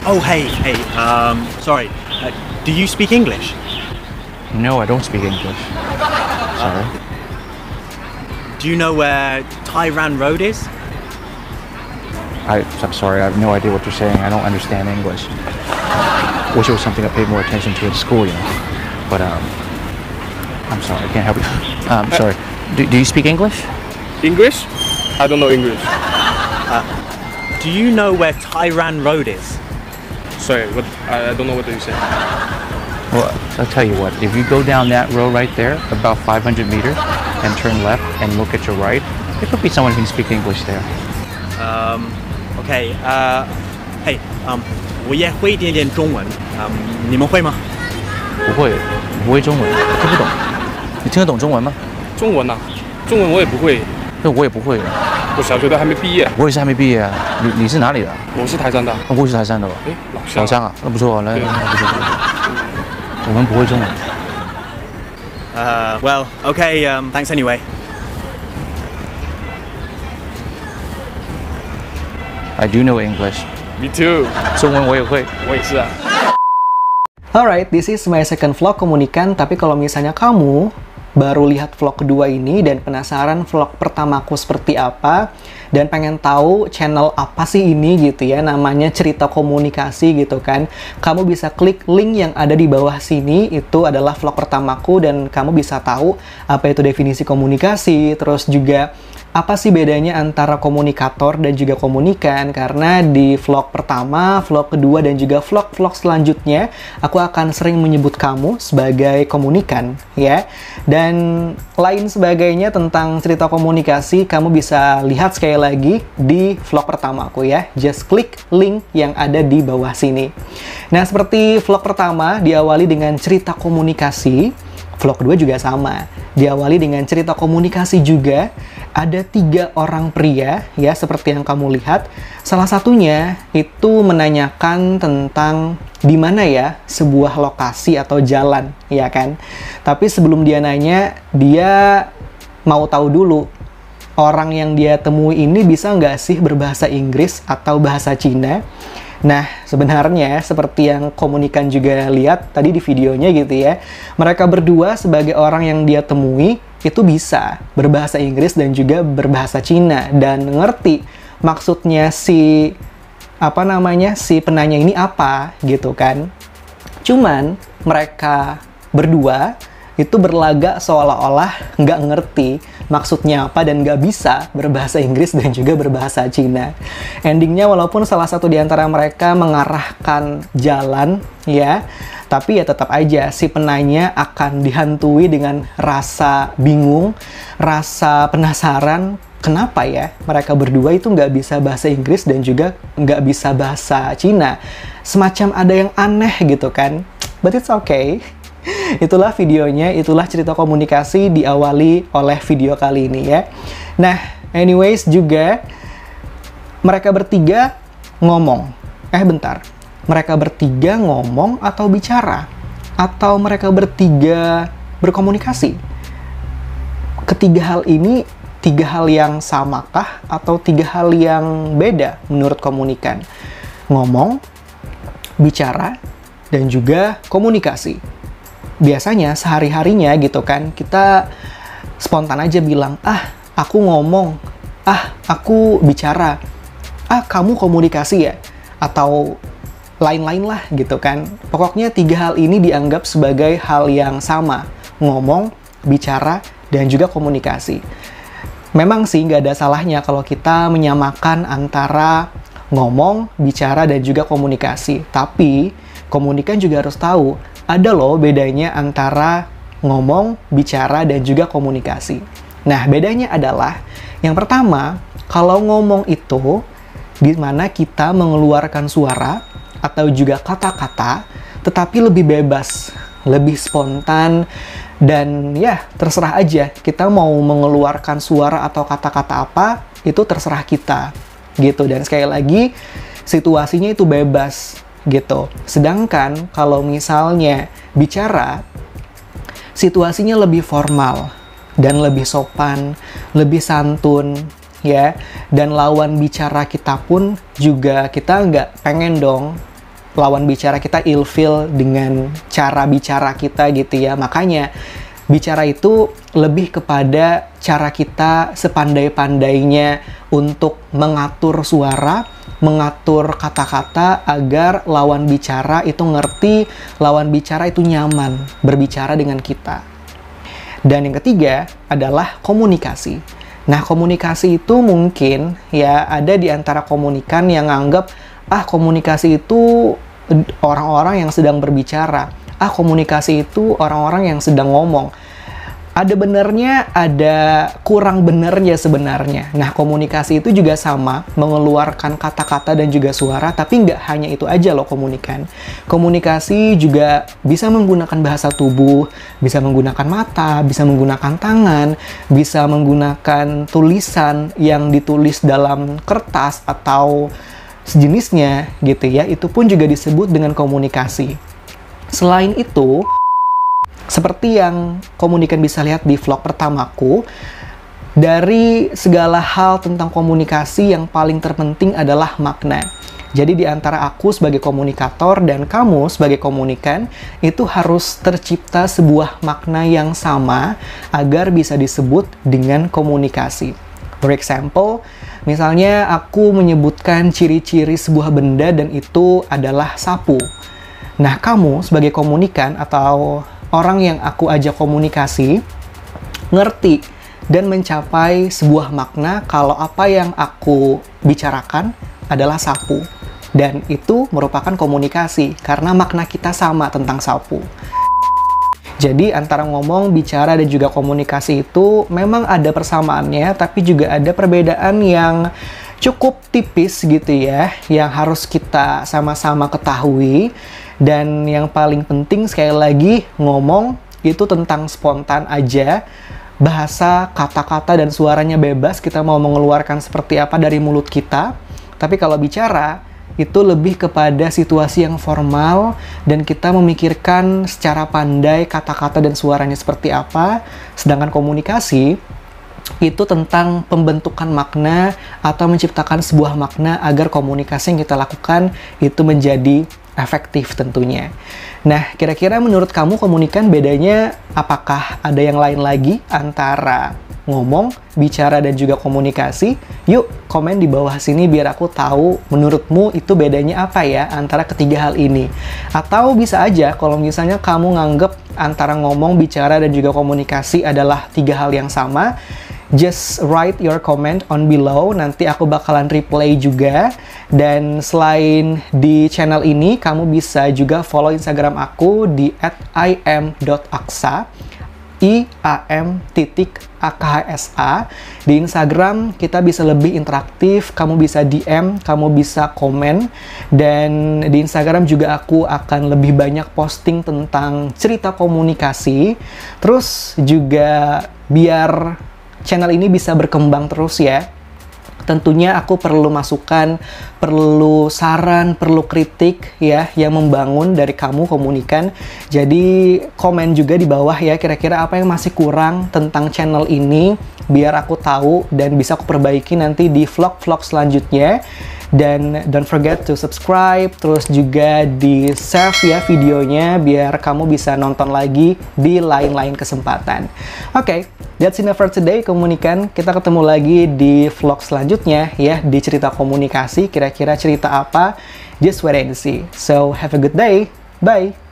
Oh, hey, sorry. Do you speak English? No, I don't speak English. Sorry. Do you know where Tyran Road is? I'm sorry, I have no idea what you're saying. I don't understand English. Wish it was something I paid more attention to at school, you know. But I'm sorry, I can't help you. I'm sorry. Do you speak English? English? I don't know English. Do you know where Tyran Road is? Sorry, what? I don't know what you said. Well, I'll tell you what. If you go down that road right there, about 500 meters, and turn left and look at your right, there could be someone who can speak English there. OK，嘿，我也会一点点中文，你们会吗？不会中文，听不懂。你听得懂中文吗？中文啊，中文我也不会，那我也不会。我小学都还没毕业。我也是还没毕业啊。你是哪里的？我是台山的。我也是台山的吧？哎，老乡啊，那不错，那不错。我们不会中文。Well, OK, thanks anyway. I do know English. Me too. 中文我也会。我也是啊。Alright, this is my second vlog komunikan. Tapi kalau misalnya kamu baru lihat vlog kedua ini dan penasaran vlog pertamaku seperti apa dan pengen tahu channel apa sih ini gitu ya, namanya Cerita Komunikasi gitu kan, kamu bisa klik link yang ada di bawah sini. Itu adalah vlog pertamaku dan kamu bisa tahu apa itu definisi komunikasi, terus juga apa sih bedanya antara komunikator dan juga komunikan. Karena di vlog pertama, vlog kedua, dan juga vlog-vlog selanjutnya aku akan sering menyebut kamu sebagai komunikan ya. Dan lain sebagainya tentang cerita komunikasi kamu bisa lihat sekali lagi di vlog pertamaku ya. Just klik link yang ada di bawah sini. Nah, seperti vlog pertama diawali dengan cerita komunikasi, vlog kedua juga sama. Diawali dengan cerita komunikasi juga. Ada 3 orang pria ya, seperti yang kamu lihat. Salah satunya itu menanyakan tentang di mana ya sebuah lokasi atau jalan, ya kan? Tapi sebelum dia nanya, dia mau tahu dulu orang yang dia temui ini bisa nggak sih berbahasa Inggris atau bahasa Cina. Nah, sebenarnya seperti yang komunikan juga lihat tadi di videonya gitu ya, mereka berdua sebagai orang yang dia temui itu bisa berbahasa Inggris dan juga berbahasa Cina dan ngerti maksudnya si penanya ini apa gitu kan. Cuman mereka berdua itu berlagak seolah-olah nggak ngerti maksudnya apa dan nggak bisa berbahasa Inggris dan juga berbahasa Cina. Endingnya walaupun salah satu di antara mereka mengarahkan jalan ya, tapi ya tetap aja si penanya akan dihantui dengan rasa bingung, rasa penasaran. Kenapa ya mereka berdua itu nggak bisa bahasa Inggris dan juga nggak bisa bahasa Cina? Semacam ada yang aneh gitu kan. But it's okay. Itulah videonya, itulah cerita komunikasi diawali oleh video kali ini ya. Nah, anyways juga mereka bertiga ngomong. Bentar. Mereka bertiga ngomong atau bicara? Atau mereka bertiga berkomunikasi? Ketiga hal ini 3 hal yang samakah atau 3 hal yang beda menurut komunikan? Ngomong, bicara, dan juga komunikasi. Biasanya sehari-harinya gitu kan, kita spontan aja bilang, aku ngomong, aku bicara, kamu komunikasi ya, atau lain-lain lah gitu kan. Pokoknya 3 hal ini dianggap sebagai hal yang sama, ngomong, bicara, dan juga komunikasi. Memang sih nggak ada salahnya kalau kita menyamakan antara ngomong, bicara, dan juga komunikasi. Tapi komunikan juga harus tahu, ada loh bedanya antara ngomong, bicara, dan juga komunikasi. Nah, bedanya adalah yang pertama, kalau ngomong itu di mana kita mengeluarkan suara atau juga kata-kata, tetapi lebih bebas, lebih spontan, dan ya terserah aja kita mau mengeluarkan suara atau kata-kata apa, itu terserah kita gitu. Dan sekali lagi, situasinya itu bebas gitu. Sedangkan kalau misalnya bicara, situasinya lebih formal dan lebih sopan, lebih santun ya. Dan lawan bicara kita pun juga kita nggak pengen dong lawan bicara kita ilfeel dengan cara bicara kita gitu ya. Makanya bicara itu lebih kepada cara kita sepandai-pandainya untuk mengatur suara, mengatur kata-kata agar lawan bicara itu ngerti, lawan bicara itu nyaman berbicara dengan kita. Dan yang ketiga adalah komunikasi. Nah, komunikasi itu mungkin ya ada di antara komunikan yang nganggap, komunikasi itu orang-orang yang sedang berbicara. Komunikasi itu orang-orang yang sedang ngomong. Ada benernya, ada kurang benernya sebenarnya. Nah, komunikasi itu juga sama, mengeluarkan kata-kata dan juga suara, tapi nggak hanya itu aja loh komunikan. Komunikasi juga bisa menggunakan bahasa tubuh, bisa menggunakan mata, bisa menggunakan tangan, bisa menggunakan tulisan yang ditulis dalam kertas atau sejenisnya gitu ya. Itu pun juga disebut dengan komunikasi. Selain itu, seperti yang komunikan bisa lihat di vlog pertamaku, dari segala hal tentang komunikasi yang paling terpenting adalah makna. Jadi di antara aku sebagai komunikator dan kamu sebagai komunikan, itu harus tercipta sebuah makna yang sama agar bisa disebut dengan komunikasi. For example, misalnya aku menyebutkan ciri-ciri sebuah benda dan itu adalah sapu. Nah, kamu sebagai komunikan atau orang yang aku ajak komunikasi ngerti dan mencapai sebuah makna kalau apa yang aku bicarakan adalah sapu. Dan itu merupakan komunikasi karena makna kita sama tentang sapu. Jadi antara ngomong, bicara, dan juga komunikasi itu memang ada persamaannya, tapi juga ada perbedaan yang cukup tipis gitu ya, yang harus kita sama-sama ketahui. Dan yang paling penting sekali lagi, ngomong itu tentang spontan aja, bahasa, kata-kata, dan suaranya bebas, kita mau mengeluarkan seperti apa dari mulut kita. Tapi kalau bicara, itu lebih kepada situasi yang formal, dan kita memikirkan secara pandai kata-kata dan suaranya seperti apa. Sedangkan komunikasi, itu tentang pembentukan makna atau menciptakan sebuah makna agar komunikasi yang kita lakukan itu menjadi efektif tentunya. Nah, kira-kira menurut kamu komunikan bedanya apakah ada yang lain lagi antara ngomong, bicara, dan juga komunikasi? Yuk, komen di bawah sini biar aku tahu menurutmu itu bedanya apa ya antara ketiga hal ini. Atau bisa aja kalau misalnya kamu nganggep antara ngomong, bicara, dan juga komunikasi adalah tiga hal yang sama, just write your comment on below, nanti aku bakalan replay juga. Dan selain di channel ini, kamu bisa juga follow Instagram aku di @im.aksa, IAM.AKHSA. Di Instagram kita bisa lebih interaktif, kamu bisa DM, kamu bisa komen. Dan di Instagram juga aku akan lebih banyak posting tentang cerita komunikasi. Terus juga biar channel ini bisa berkembang terus ya, tentunya aku perlu masukan, perlu saran, perlu kritik ya yang membangun dari kamu komunikan. Jadi komen juga di bawah ya, kira-kira apa yang masih kurang tentang channel ini biar aku tahu dan bisa aku perbaiki nanti di vlog-vlog selanjutnya. Dan don't forget to subscribe, terus juga di save ya videonya biar kamu bisa nonton lagi di lain-lain kesempatan. Oke, that's enough for today komunikan. Kita ketemu lagi di vlog selanjutnya ya, di cerita komunikasi. Kira-kira cerita apa? Just wait and see. So have a good day. Bye.